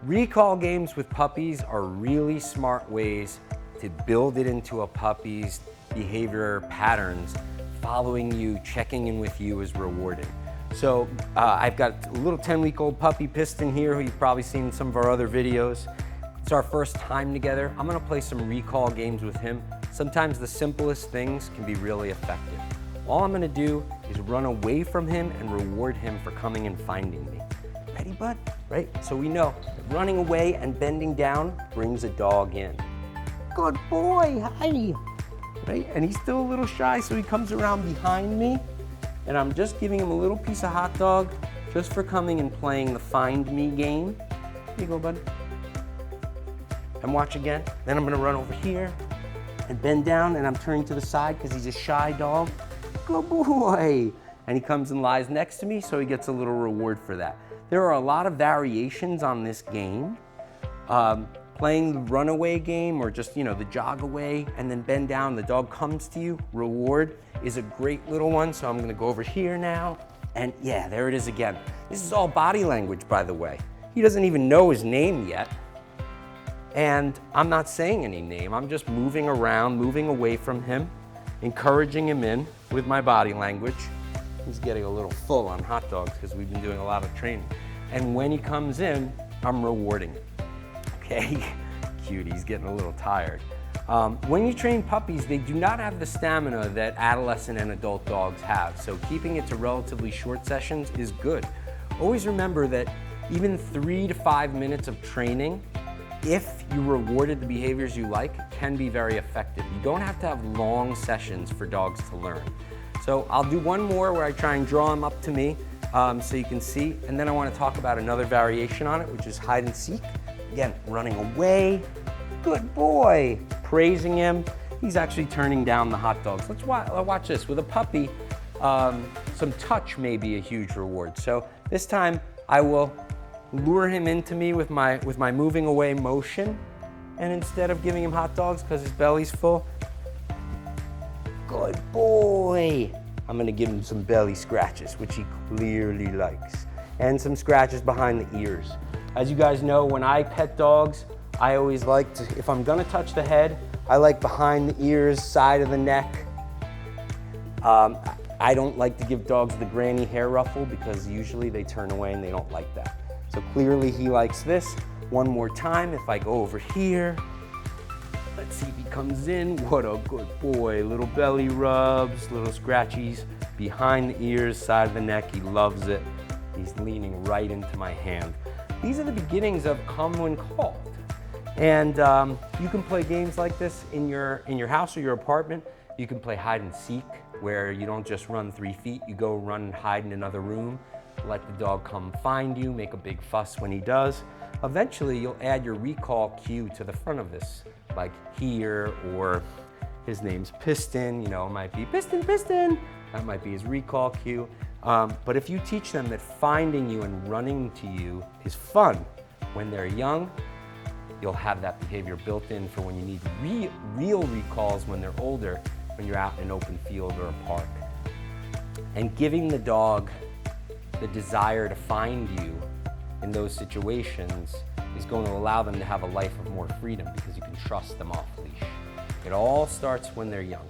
Recall games with puppies are really smart ways to build it into a puppy's behavior patterns. Following you, checking in with you is rewarding. So I've got a little 10-week-old puppy, Piston, here, who you've probably seen in some of our other videos. It's our first time together. I'm gonna play some recall games with him. Sometimes the simplest things can be really effective. All I'm gonna do is run away from him and reward him for coming and finding me. Ready, bud? Right? So we know that running away and bending down brings a dog in. Good boy, hi. Right? And he's still a little shy, so he comes around behind me, and I'm just giving him a little piece of hot dog just for coming and playing the find me game. Here you go, bud. And watch again. Then I'm gonna run over here and bend down, and I'm turning to the side because he's a shy dog. Good boy. And he comes and lies next to me, so he gets a little reward for that. There are a lot of variations on this game. Playing the runaway game, or just, the jog away and then bend down, the dog comes to you, reward is a great little one. So I'm gonna go over here now, and yeah, there it is again. This is all body language, by the way. He doesn't even know his name yet. And I'm not saying any name, I'm just moving around, moving away from him, encouraging him in with my body language. He's getting a little full on hot dogs because we've been doing a lot of training. And when he comes in, I'm rewarding him. Okay, cute, he's getting a little tired. When you train puppies, they do not have the stamina that adolescent and adult dogs have, so keeping it to relatively short sessions is good. Always remember that even 3 to 5 minutes of training, if you rewarded the behaviors you like, can be very effective. You don't have to have long sessions for dogs to learn. So I'll do one more where I try and draw him up to me so you can see, and then I want to talk about another variation on it, which is hide and seek. Again, running away, good boy, praising him. He's actually turning down the hot dogs. Let's watch this. With a puppy, some touch may be a huge reward. So this time I will lure him into me with my moving away motion, and instead of giving him hot dogs because his belly's full, good boy, I'm gonna give him some belly scratches, which he clearly likes, and some scratches behind the ears. As you guys know, when I pet dogs, I always like to, if I'm gonna touch the head, I like behind the ears, side of the neck. I don't like to give dogs the granny hair ruffle because usually they turn away and they don't like that. So clearly he likes this. One more time, if I go over here, let's see if he comes in. What a good boy. Little belly rubs, little scratchies behind the ears, side of the neck. He loves it. He's leaning right into my hand. These are the beginnings of come when called. And you can play games like this in your house or your apartment. You can play hide and seek, where you don't just run 3 feet, you go run and hide in another room, let the dog come find you, make a big fuss when he does. Eventually, you'll add your recall cue to the front of this, like here, or his name's Piston, it might be Piston, Piston. That might be his recall cue. But if you teach them that finding you and running to you is fun when they're young, you'll have that behavior built in for when you need real recalls when they're older, when you're out in an open field or a park. And giving the dog the desire to find you in those situations is going to allow them to have a life of more freedom because you can trust them off leash. It all starts when they're young.